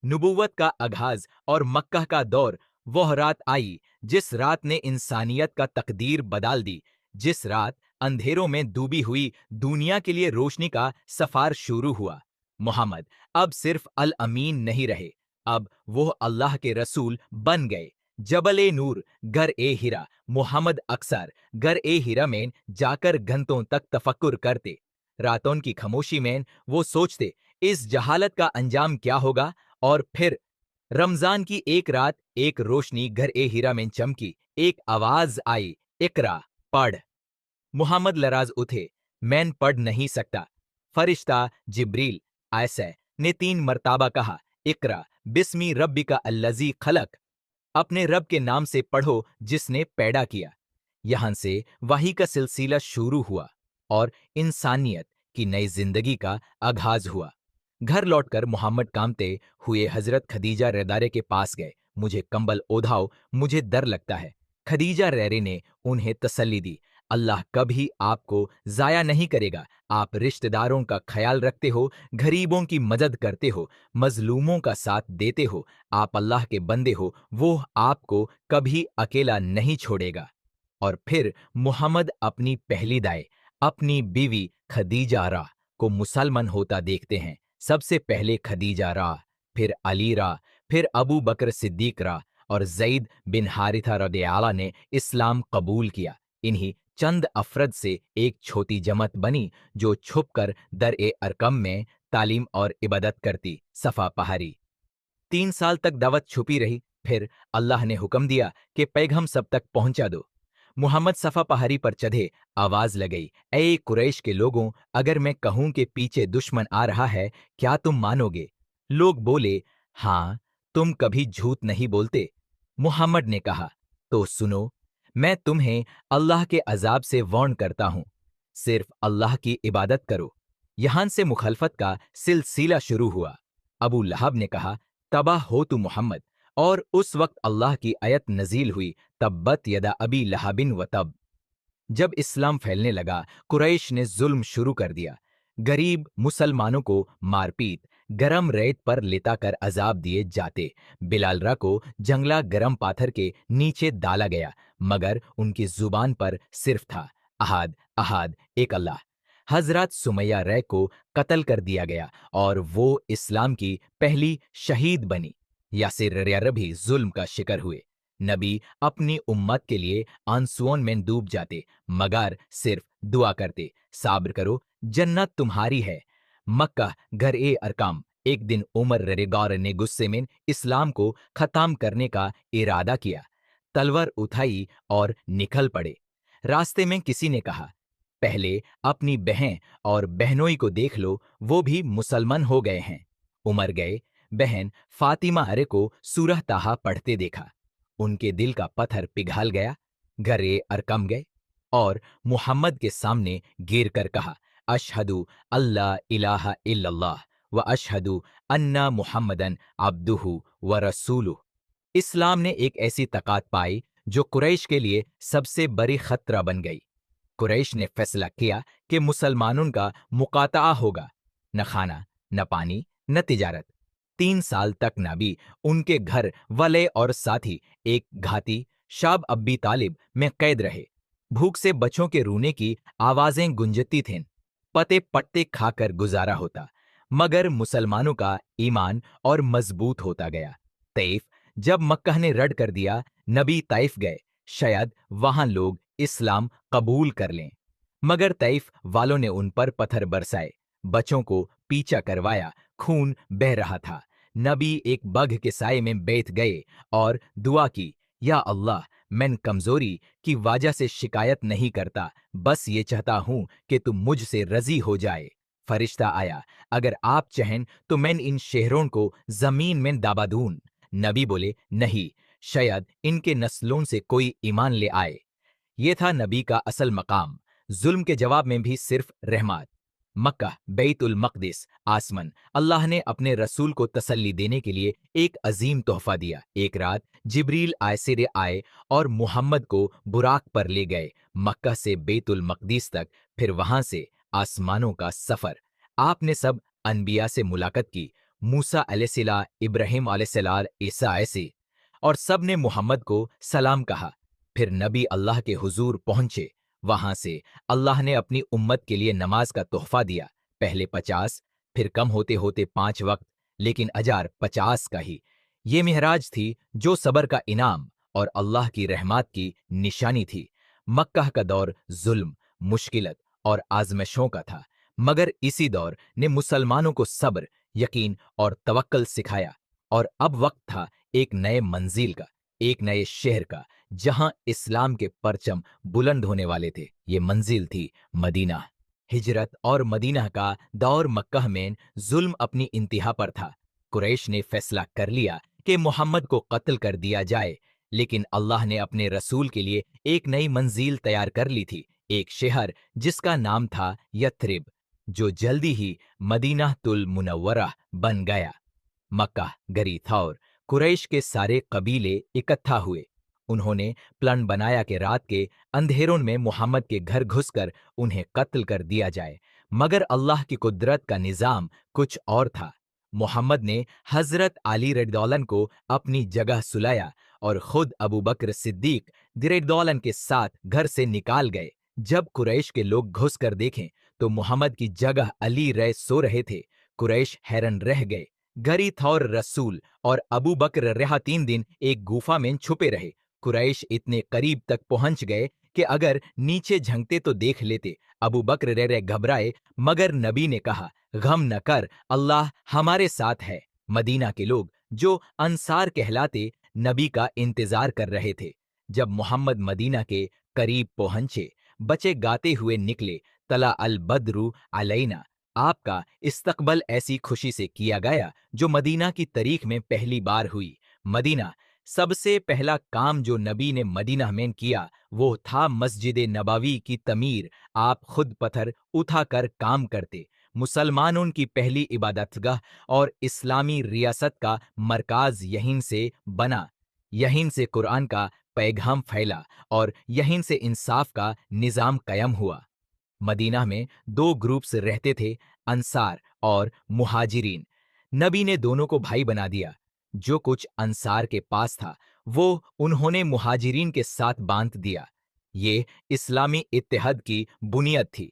नबूवत का आगाज और मक्का का दौर वह रात आई जिस रात ने इंसानियत का तकदीर बदल दी, जिस रात अंधेरों में डूबी हुई दुनिया के लिए रोशनी का सफर शुरू हुआ। मोहम्मद अब सिर्फ अल अमीन नहीं रहे, अब वो अल्लाह के रसूल बन गए। जबल ए नूर गर ए हिरा, मोहम्मद अक्सर गर ए हिरा में जाकर घंटों तक तफक्कुर करते। रातों की खामोशी में वो सोचते इस जहालत का अंजाम क्या होगा। और फिर रमजान की एक रात एक रोशनी घर ए हीरा में चमकी, एक आवाज आई, इकरा पढ़। मुहम्मद लराज उठे, मैं पढ़ नहीं सकता। फरिश्ता जिब्रील ऐसे ने 3 मर्तबा कहा, इकरा बिस्मी रब्बिका अल्लज़ी खलक, अपने रब के नाम से पढ़ो जिसने पैदा किया। यहां से वही का सिलसिला शुरू हुआ और इंसानियत की नई जिंदगी का आगाज हुआ। घर लौटकर मोहम्मद कामते हुए हजरत खदीजा रेदारे के पास गए। मुझे कंबल ओढ़ाओ, मुझे डर लगता है। खदीजा रेरे ने उन्हें तसल्ली दी, अल्लाह कभी आपको जाया नहीं करेगा। आप रिश्तेदारों का ख्याल रखते हो, गरीबों की मदद करते हो, मजलूमों का साथ देते हो। आप अल्लाह के बंदे हो, वो आपको कभी अकेला नहीं छोड़ेगा। और फिर मुहम्मद अपनी पहली दाई, अपनी बीवी खदीजा रा को मुसलमान होता देखते हैं। सबसे पहले खदीजा रा, फिर अली रा, फिर अबू बकर सिद्दीक रा और ज़ैद बिन हारिथा रदियल्लाहु ने इस्लाम कबूल किया। इन्हीं चंद अफरद से एक छोटी जमात बनी जो छुपकर दर-ए-अरकम में तालीम और इबादत करती। सफा पहाड़ी 3 साल तक दावत छुपी रही। फिर अल्लाह ने हुक्म दिया कि पैगम सब तक पहुंचा दो। मुहम्मद सफा पहाड़ी पर चढ़े, आवाज लगाई, ऐ कुरैश के लोगों, अगर मैं कहूं कि पीछे दुश्मन आ रहा है, क्या तुम मानोगे? लोग बोले, हाँ, तुम कभी झूठ नहीं बोलते। मुहम्मद ने कहा, तो सुनो, मैं तुम्हें अल्लाह के अजाब से वार्न करता हूं। सिर्फ अल्लाह की इबादत करो। यहां से मुखालफत का सिलसिला शुरू हुआ। अबू लहब ने कहा, तबाह हो तू मोहम्मद। और उस वक्त अल्लाह की आयत नजील हुई, तब्बत यदा अबी लहबिन व तब। जब इस्लाम फैलने लगा, कुरैश ने जुल्म शुरू कर दिया। गरीब मुसलमानों को मारपीट, गरम रेत पर लेटाकर अजाब दिए जाते। बिलालरा को जंगला गरम पाथर के नीचे डाला गया, मगर उनकी जुबान पर सिर्फ था अहाद अहाद एक अल्लाह। हजरत सुमैया रै को कत्ल कर दिया गया और वो इस्लाम की पहली शहीद बनी। यासिर रै भी जुल्म का शिकार हुए। नबी अपनी उम्मत के लिए आंसुओं में डूब जाते, मगर सिर्फ दुआ करते, साब्र करो, जन्नत तुम्हारी है। मक्का घर ए अरकाम। एक दिन उमर रेगौर ने गुस्से में इस्लाम को खत्म करने का इरादा किया। तलवार उठाई और निकल पड़े। रास्ते में किसी ने कहा, पहले अपनी बहन और बहनोई को देख लो, वो भी मुसलमान हो गए हैं। उमर गए, बहन फातिमा अरे को सूरह ताहा पढ़ते देखा। उनके दिल का पत्थर पिघल गया। घरे अरकम गए और मुहम्मद के सामने गिर कर कहा, अशहदु अल्ला इलाहा इल्लल्लाह व अशहदु अन्ना मुहम्मदन अब्दुहु व रसूलुहु। इस्लाम ने एक ऐसी ताकत पाई जो कुरैश के लिए सबसे बड़ी खतरा बन गई। कुरैश ने फैसला किया कि मुसलमानों का मुकाता होगा, न खाना, न पानी, न तिजारत। 3 साल तक नबी, उनके घर वाले और साथी एक घाती शाब अब्बी तालिब में कैद रहे। भूख से बच्चों के रोने की आवाजें गुंजती थीं। पते पट्टे खाकर गुजारा होता, मगर मुसलमानों का ईमान और मजबूत होता गया। तैफ जब मक्का ने रद्द कर दिया, नबी तैफ गए, शायद वहां लोग इस्लाम कबूल कर लें। मगर तैफ वालों ने उन पर पत्थर बरसाए, बच्चों को पीछा करवाया, खून बह रहा था। नबी एक बग के साये में बैठ गए और दुआ की, या अल्लाह, मैं कमजोरी की वजह से शिकायत नहीं करता, बस ये चाहता हूं कि तुम मुझसे रजी हो जाए। फरिश्ता आया, अगर आप चाहें तो मैं इन शहरों को जमीन में दबा दूं। नबी बोले, नहीं, शायद इनके नस्लों से कोई ईमान ले आए। ये था नबी का असल मकाम। जुल्म के जवाब में भी सिर्फ रहमत। मक्का, बैतुल मक़दिस, आसमान। अल्लाह ने अपने रसूल को तसल्ली देने के लिए एक अजीम तोहफा दिया। एक रात जिब्रील आयसिर आए और मुहम्मद को बुराक पर ले गए, मक्का से बैतुल मक़दिस तक, फिर वहां से आसमानों का सफर। आपने सब अनबिया से मुलाकात की। मूसा अलैहिस्सलाम, इब्राहिम अलैहिस्सलाम, ईसा ऐसे, और सब ने मोहम्मद को सलाम कहा। फिर नबी अल्लाह के हुजूर पहुंचे। वहां से अल्लाह ने अपनी उम्मत के लिए नमाज का तोहफा दिया। पहले 50, फिर कम होते होते 5 वक्त, लेकिन अजार 50 का ही। ये मेहराज थी जो सबर का इनाम और अल्लाह की रहमत की निशानी थी। मक्का का दौर जुल्म, मुश्किलत और आजमशों का था, मगर इसी दौर ने मुसलमानों को सब्र, यकीन और तवक्कल सिखाया। और अब वक्त था एक नए मंजिल का, एक नए शहर का, जहां इस्लाम के परचम बुलंद होने वाले थे। ये मंजिल थी मदीना। हिजरत और मदीना का दौर मक्का में जुल्म अपनी इंतहा पर था। कुरैश ने फैसला कर लिया कि मोहम्मद को कत्ल कर दिया जाए, लेकिन अल्लाह ने अपने रसूल के लिए एक नई मंजिल तैयार कर ली थी, एक शहर जिसका नाम था यथरिब, जो जल्दी ही मदीना तुल मुनव्वरा बन गया। मक्का, गरी थौर, कुरैश के सारे कबीले इकट्ठा हुए। उन्होंने प्लान बनाया कि रात के अंधेरों में मोहम्मद के घर घुसकर उन्हें कत्ल कर दिया जाए, मगर अल्लाह की कुदरत का निजाम कुछ और था। मोहम्मद ने हजरत अली रदियल्लाहु को अपनी जगह सुलाया और खुद अबू बकर सिद्दीक रदियल्लाहु के साथ घर से निकाल गए। जब कुरैश के लोग घुस कर देखें तो मोहम्मद की जगह अली रह सो रहे थे। कुरैश हैरान रह गए। गरी थौर रसूल और अबू बकर रहा 3 दिन एक गुफा में छुपे रहे। कुरैश इतने करीब तक पहुंच गए कि अगर नीचे झंकते तो देख लेते। अबू बकर रह घबराए, मगर नबी ने कहा, गम न कर, अल्लाह हमारे साथ है। मदीना के लोग जो अंसार कहलाते नबी का इंतजार कर रहे थे। जब मोहम्मद मदीना के करीब पहुंचे, बचे गाते हुए निकले, तला अल बद्रु अलैना, आपका इस्तकबल ऐसी खुशी से किया गया जो मदीना की तारीख में पहली बार हुई। मदीना, सबसे पहला काम जो नबी ने मदीना में किया वो था मस्जिद नबवी की तमीर। आप खुद पत्थर उठाकर काम करते। मुसलमानों की पहली इबादतगाह और इस्लामी रियासत का मरकाज यहीं से बना। यहीं से कुरान का पैगाम फैला और यहीं से इंसाफ का निजाम कायम हुआ। मदीना में 2 ग्रुप्स रहते थे, अंसार और मुहाजिरीन। नबी ने दोनों को भाई बना दिया। जो कुछ अंसार के पास था वो उन्होंने मुहाजिरीन के साथ बांट दिया। ये इस्लामी इत्तेहाद की बुनियाद थी।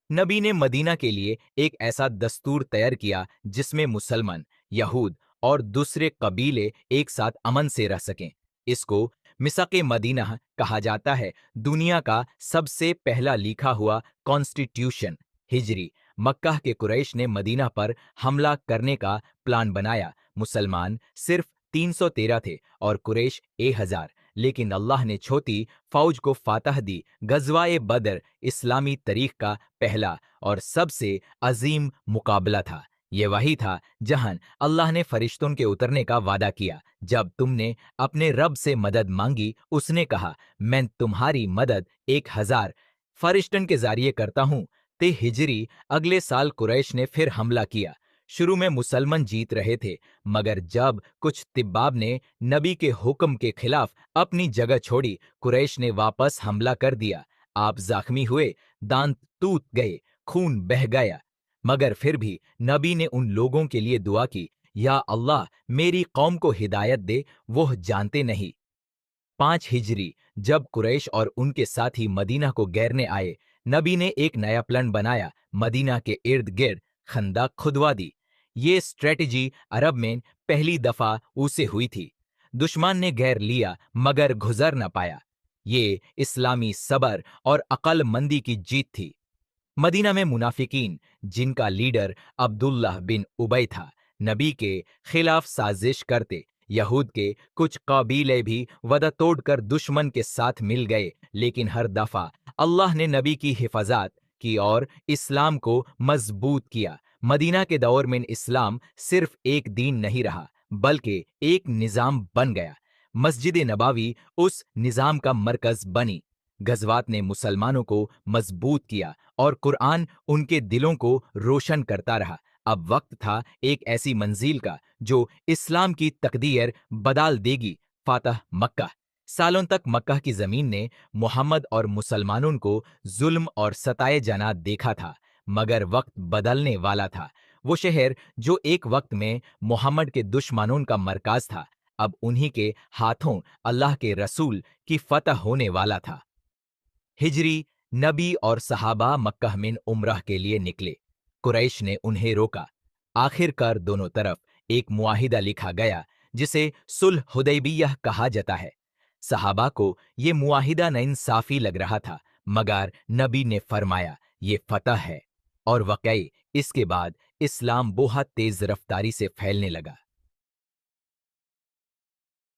नबी ने मदीना के लिए एक ऐसा दस्तूर तैयार किया जिसमें मुसलमान, यहूद और दूसरे कबीले एक साथ अमन से रह सकें। इसको मिसाके मदीना कहा जाता है। दुनिया का सबसे पहला लिखा हुआ कॉन्स्टिट्यूशन। हिजरी, मक्का के कुरैश ने मदीना पर हमला करने का प्लान बनाया। मुसलमान सिर्फ 313 थे और कुरैश 1000, लेकिन अल्लाह ने छोटी फौज को फातह दी। गजवाए बदर इस्लामी तारीख का पहला और सबसे अजीम मुकाबला था। ये वही था जहां अल्लाह ने फरिश्तों के उतरने का वादा किया। जब तुमने अपने रब से मदद मांगी, उसने कहा, मैं तुम्हारी मदद 1000 फरिश्तों के जरिए करता हूं। ते हिजरी, अगले साल कुरैश ने फिर हमला किया। शुरू में मुसलमान जीत रहे थे, मगर जब कुछ तिब्बाब ने नबी के हुक्म के खिलाफ अपनी जगह छोड़ी, कुरैश ने वापस हमला कर दिया। आप जख्मी हुए, दांत टूट गए, खून बह गया, मगर फिर भी नबी ने उन लोगों के लिए दुआ की, या अल्लाह मेरी कौम को हिदायत दे, वो जानते नहीं। 5 हिजरी, जब कुरैश और उनके साथी मदीना को घेरने आए, नबी ने एक नया प्लान बनाया। मदीना के इर्द गिर्द खंदक खुदवा दी। ये स्ट्रेटजी अरब में पहली दफा उसे हुई थी। दुश्मन ने घेर लिया मगर गुजर न पाया। ये इस्लामी सबर और अक्लमंदी की जीत थी। मदीना में मुनाफिकीन, जिनका लीडर अब्दुल्लाह बिन उबई था, नबी के खिलाफ साजिश करते। यहूद के कुछ कबीले भी वदा तोड़कर दुश्मन के साथ मिल गए, लेकिन हर दफा अल्लाह ने नबी की हिफाजत की और इस्लाम को मजबूत किया। मदीना के दौर में इस्लाम सिर्फ एक दीन नहीं रहा, बल्कि एक निजाम बन गया। मस्जिद नबवी उस निजाम का मरकज बनी। गजवात ने मुसलमानों को मजबूत किया और कुरान उनके दिलों को रोशन करता रहा। अब वक्त था एक ऐसी मंजिल का जो इस्लाम की तकदीर बदल देगी। फातह मक्का। सालों तक मक्का की जमीन ने मोहम्मद और मुसलमानों को जुल्म और सताए जाना देखा था, मगर वक्त बदलने वाला था। वो शहर जो एक वक्त में मोहम्मद के दुश्मनों का मरकज था, अब उन्हीं के हाथों अल्लाह के रसूल की फतह होने वाला था। हिजरी नबी और सहाबा मक्का में उम्रह के लिए निकले। कुरैश ने उन्हें रोका। आखिरकार दोनों तरफ एक मुआहिदा लिखा गया जिसे सुलह हुदैबियह कहा जाता है। सहाबा को ये मुआहिदा नाइंसाफी लग रहा था, मगर नबी ने फरमाया ये फतह है, और वाकई इसके बाद इस्लाम बहुत तेज रफ्तारी से फैलने लगा।